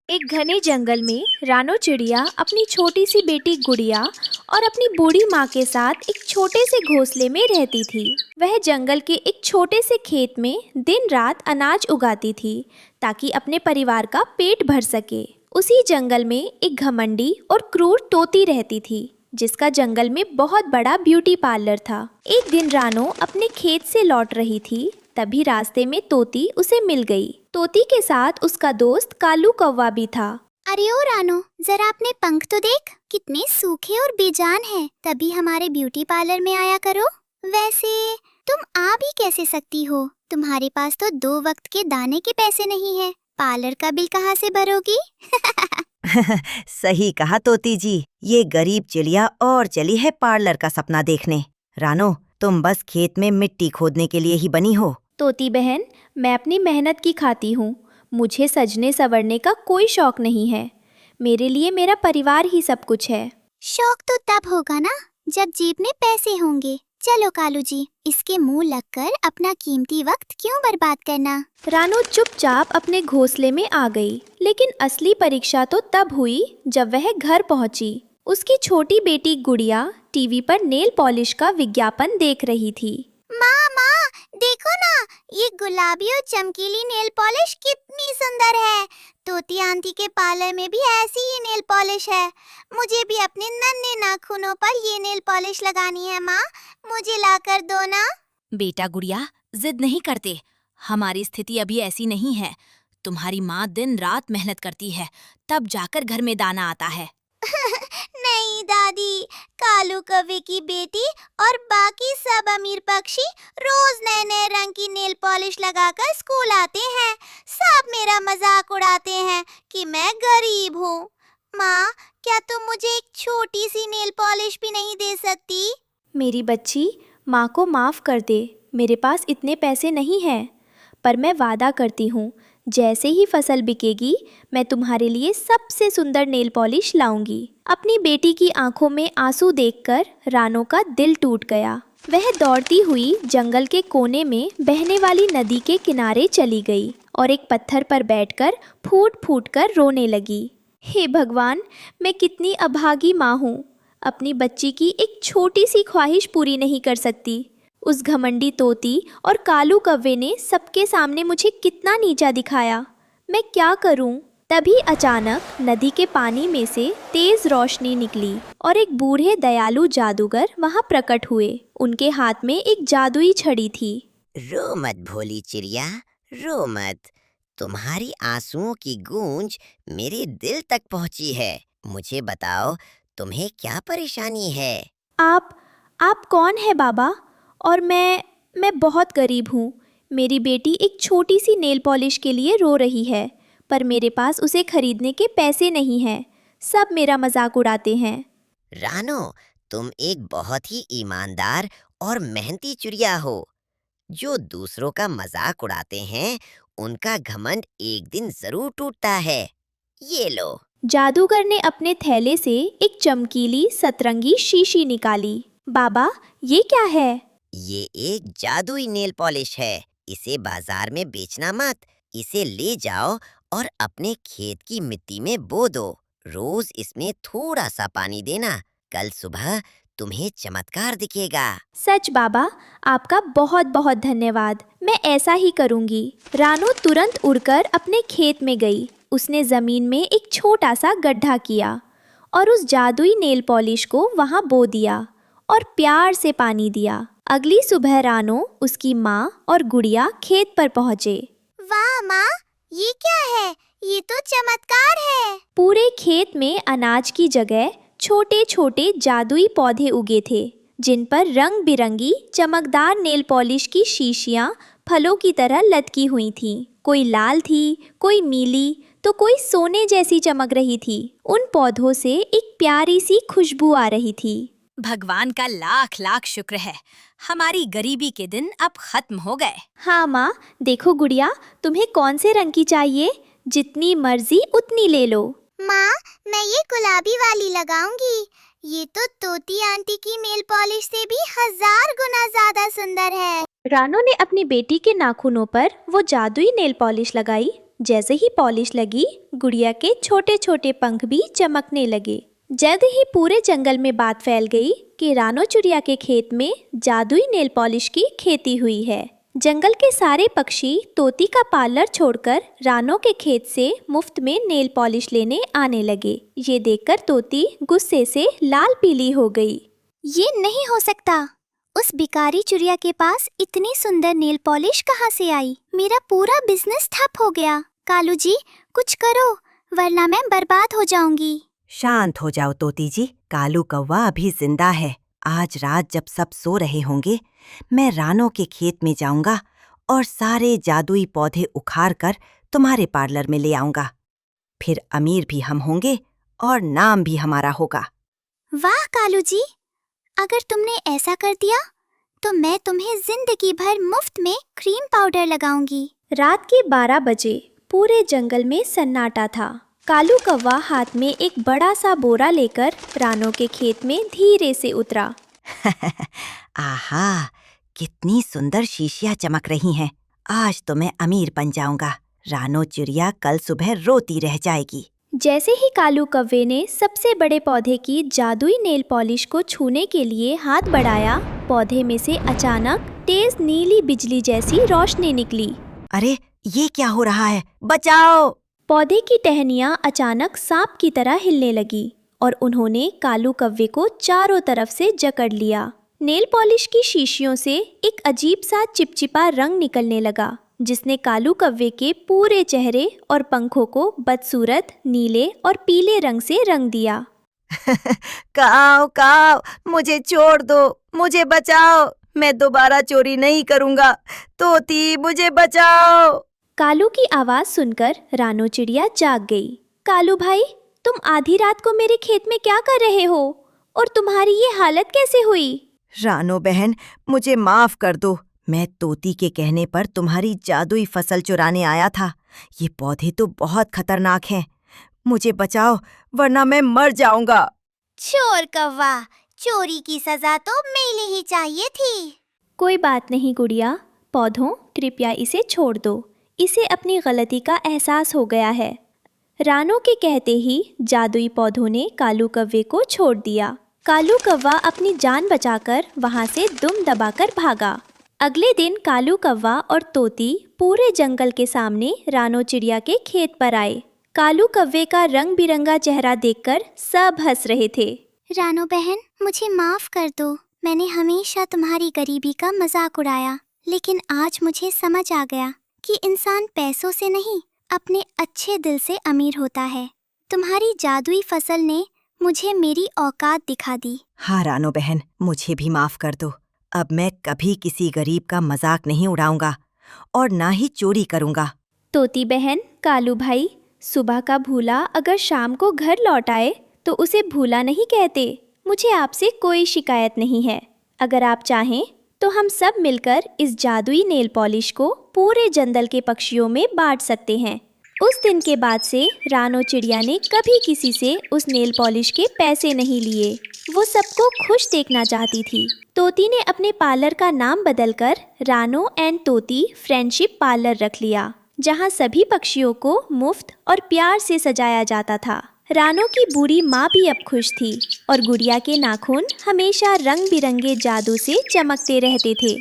एक घने जंगल में रानो चिड़िया अपनी छोटी सी बेटी गुड़िया और अपनी बूढ़ी माँ के साथ एक छोटे से घोंसले में रहती थी। वह जंगल के एक छोटे से खेत में दिन रात अनाज उगाती थी ताकि अपने परिवार का पेट भर सके। उसी जंगल में एक घमंडी और क्रूर तोती रहती थी जिसका जंगल में बहुत बड़ा ब्यूटी पार्लर था। एक दिन रानो अपने खेत से लौट रही थी, तभी रास्ते में तोती उसे मिल गई। तोती के साथ उसका दोस्त कालू कौवा भी था। अरे ओ रानो, जरा अपने पंख तो देख, कितने सूखे और बेजान हैं। तभी हमारे ब्यूटी पार्लर में आया करो। वैसे तुम आ भी कैसे सकती हो? तुम्हारे पास तो 2 वक्त के दाने के पैसे नहीं है। पार्लर का बिल कहाँ से भरोगी? सही कहा तोती जी, ये गरीब चिड़िया और चली है पार्लर का सपना देखने। रानो, तुम बस खेत में मिट्टी खोदने के लिए ही बनी हो। तोती बहन, मैं अपनी मेहनत की खाती हूँ। मुझे सजने संवरने का कोई शौक नहीं है। मेरे लिए मेरा परिवार ही सब कुछ है। शौक तो तब होगा ना जब जेब में पैसे होंगे। चलो कालू जी, इसके मुंह लगकर अपना कीमती वक्त क्यों बर्बाद करना। रानो चुपचाप अपने घोंसले में आ गई, लेकिन असली परीक्षा तो तब हुई जब वह घर पहुंची। उसकी छोटी बेटी गुड़िया टीवी पर नेल पॉलिश का विज्ञापन देख रही थी। माँ माँ, देखो ना, ये गुलाबी और चमकीली नेल पॉलिश कितनी सुंदर है। तोती आंटी के पार्लर में भी ऐसी ही नेल पॉलिश है। मुझे भी अपने नन्हे नाखूनों पर ये नेल पॉलिश लगानी है माँ, मुझे लाकर दो ना। बेटा गुड़िया, जिद नहीं करते। हमारी स्थिति अभी ऐसी नहीं है। तुम्हारी माँ दिन रात मेहनत करती है, तब जाकर घर में दाना आता है। नहीं दादी, कालू कौवे की बेटी और बाकी सब अमीर पक्षी रोज नए नए रंग की नेल पॉलिश लगाकर स्कूल आते हैं। सब मेरा मजाक उड़ाते हैं कि मैं गरीब हूँ। माँ, क्या तुम मुझे एक छोटी सी नेल पॉलिश भी नहीं दे सकती? मेरी बच्ची, माँ को माफ़ कर दे। मेरे पास इतने पैसे नहीं हैं, पर मैं वादा करती हूँ, जैसे ही फसल बिकेगी मैं तुम्हारे लिए सबसे सुंदर नेल पॉलिश लाऊंगी। अपनी बेटी की आंखों में आंसू देखकर रानो का दिल टूट गया। वह दौड़ती हुई जंगल के कोने में बहने वाली नदी के किनारे चली गई और एक पत्थर पर बैठकर फूट फूट कर रोने लगी। हे भगवान, मैं कितनी अभागी माँ हूँ। अपनी बच्ची की एक छोटी सी ख्वाहिश पूरी नहीं कर सकती। उस घमंडी तोती और कालू कौवे ने सबके सामने मुझे कितना नीचा दिखाया। मैं क्या करूं? तभी अचानक नदी के पानी में से तेज रोशनी निकली और एक बूढ़े दयालु जादूगर वहां प्रकट हुए। उनके हाथ में एक जादुई छड़ी थी। रो मत भोली चिड़िया, रो मत। तुम्हारी आंसुओं की गूंज मेरे दिल तक पहुंची है। मुझे बताओ, तुम्हें क्या परेशानी है? आप कौन है बाबा? और मैं बहुत गरीब हूँ। मेरी बेटी एक छोटी सी नेल पॉलिश के लिए रो रही है, पर मेरे पास उसे खरीदने के पैसे नहीं हैं। सब मेरा मजाक उड़ाते हैं। रानो, तुम एक बहुत ही ईमानदार और मेहनती चिड़िया हो। जो दूसरों का मजाक उड़ाते हैं, उनका घमंड एक दिन जरूर टूटता है। ये लो। जादूगर ने अपने थैले से एक चमकीली सतरंगी शीशी निकाली। बाबा, ये क्या है? ये एक जादुई नेल पॉलिश है। इसे बाजार में बेचना मत। इसे ले जाओ और अपने खेत की मिट्टी में बो दो। रोज इसमें थोड़ा सा पानी देना। कल सुबह तुम्हें चमत्कार दिखेगा। सच बाबा, आपका बहुत बहुत धन्यवाद। मैं ऐसा ही करूंगी। रानो तुरंत उड़कर अपने खेत में गई। उसने जमीन में एक छोटा सा गड्ढा किया और उस जादुई नेल पॉलिश को वहां बो दिया और प्यार से पानी दिया। अगली सुबह रानो, उसकी माँ और गुड़िया खेत पर पहुँचे। वाह माँ, ये क्या है? ये तो चमत्कार है। पूरे खेत में अनाज की जगह छोटे छोटे जादुई पौधे उगे थे, जिन पर रंग बिरंगी चमकदार नेल पॉलिश की शीशियाँ फलों की तरह लटकी हुई थीं। कोई लाल थी, कोई नीली, तो कोई सोने जैसी चमक रही थी। उन पौधों से एक प्यारी सी खुशबू आ रही थी। भगवान का लाख लाख शुक्र है, हमारी गरीबी के दिन अब खत्म हो गए। हाँ माँ, देखो गुड़िया, तुम्हें कौन से रंग की चाहिए? जितनी मर्जी उतनी ले लो। माँ, मैं ये गुलाबी वाली लगाऊंगी। ये तो तोती आंटी की नेल पॉलिश से भी 1000 गुना ज्यादा सुंदर है। रानो ने अपनी बेटी के नाखूनों पर वो जादुई नेल पॉलिश लगाई जैसे ही पॉलिश लगी, गुड़िया के छोटे छोटे पंख भी चमकने लगे। जल्द ही पूरे जंगल में बात फैल गई कि रानो चिड़िया के खेत में जादुई नेल पॉलिश की खेती हुई है। जंगल के सारे पक्षी तोती का पार्लर छोड़कर रानो के खेत से मुफ्त में नेल पॉलिश लेने आने लगे। ये देखकर तोती गुस्से से लाल पीली हो गई। ये नहीं हो सकता। उस भिखारी चिड़िया के पास इतनी सुंदर नेल पॉलिश कहाँ से आई? मेरा पूरा बिजनेस ठप हो गया। कालू जी, कुछ करो वरना मैं बर्बाद हो जाऊंगी। शांत हो जाओ तोती जी, कालू कौवा अभी जिंदा है। आज रात जब सब सो रहे होंगे, मैं रानो के खेत में जाऊंगा और सारे जादुई पौधे उखाड़ कर तुम्हारे पार्लर में ले आऊंगा। फिर अमीर भी हम होंगे और नाम भी हमारा होगा। वाह कालू जी, अगर तुमने ऐसा कर दिया तो मैं तुम्हें जिंदगी भर मुफ्त में क्रीम पाउडर लगाऊंगी। रात के 12 बजे पूरे जंगल में सन्नाटा था। कालू कौवा हाथ में एक बड़ा सा बोरा लेकर रानो के खेत में धीरे से उतरा। आहा, कितनी सुंदर शीशियाँ चमक रही हैं। आज तो मैं अमीर बन जाऊंगा। रानो चिड़िया कल सुबह रोती रह जाएगी। जैसे ही कालू कौवे ने सबसे बड़े पौधे की जादुई नेल पॉलिश को छूने के लिए हाथ बढ़ाया, पौधे में से अचानक तेज नीली बिजली जैसी रोशनी निकली। अरे, ये क्या हो रहा है? बचाओ! पौधे की टहनियाँ अचानक सांप की तरह हिलने लगी और उन्होंने कालू कौवे को चारों तरफ से जकड़ लिया। नेल पॉलिश की शीशियों से एक अजीब सा चिपचिपा रंग निकलने लगा, जिसने कालू कौवे के पूरे चेहरे और पंखों को बदसूरत नीले और पीले रंग से रंग दिया। काओ काओ, मुझे छोड़ दो, मुझे बचाओ, मैं दोबारा चोरी नहीं करूंगा। तोती, मुझे बचाओ। कालू की आवाज सुनकर रानो चिड़िया जाग गई। कालू भाई, तुम आधी रात को मेरे खेत में क्या कर रहे हो और तुम्हारी ये हालत कैसे हुई? रानो बहन, मुझे माफ कर दो। मैं तोती के कहने पर तुम्हारी जादुई फसल चुराने आया था। ये पौधे तो बहुत खतरनाक हैं। मुझे बचाओ वरना मैं मर जाऊंगा। चोर कौवा, चोरी की सजा तो मिलनी ही चाहिए थी। कोई बात नहीं गुड़िया, पौधों, कृपया इसे छोड़ दो। इसे अपनी गलती का एहसास हो गया है। रानो के कहते ही जादुई पौधों ने कालू कौवे को छोड़ दिया। कालू कौवा अपनी जान बचाकर वहां से दुम दबाकर भागा। अगले दिन कालू कौवा और तोती पूरे जंगल के सामने रानो चिड़िया के खेत पर आए। कालू कौवे का रंग बिरंगा चेहरा देखकर सब हंस रहे थे। रानो बहन, मुझे माफ कर दो। मैंने हमेशा तुम्हारी गरीबी का मजाक उड़ाया, लेकिन आज मुझे समझ आ गया कि इंसान पैसों से नहीं, अपने अच्छे दिल से अमीर होता है। तुम्हारी जादुई फसल ने मुझे मेरी औकात दिखा दी। हाँ रानो बहन, मुझे भी माफ कर दो। अब मैं कभी किसी गरीब का मजाक नहीं उड़ाऊंगा और ना ही चोरी करूंगा। तोती बहन, कालू भाई, सुबह का भूला अगर शाम को घर लौट आए तो उसे भूला नहीं कहते। मुझे आपसे कोई शिकायत नहीं है। अगर आप चाहें तो हम सब मिलकर इस जादुई नेल पॉलिश को पूरे जंगल के पक्षियों में बांट सकते हैं। उस दिन के बाद से रानो चिड़िया ने कभी किसी से उस नेल पॉलिश के पैसे नहीं लिए। वो सबको खुश देखना चाहती थी। तोती ने अपने पार्लर का नाम बदलकर रानो एंड तोती फ्रेंडशिप पार्लर रख लिया, जहाँ सभी पक्षियों को मुफ्त और प्यार से सजाया जाता था। रानो की बूढ़ी माँ भी अब खुश थी और गुड़िया के नाखून हमेशा रंग बिरंगे जादू से चमकते रहते थे।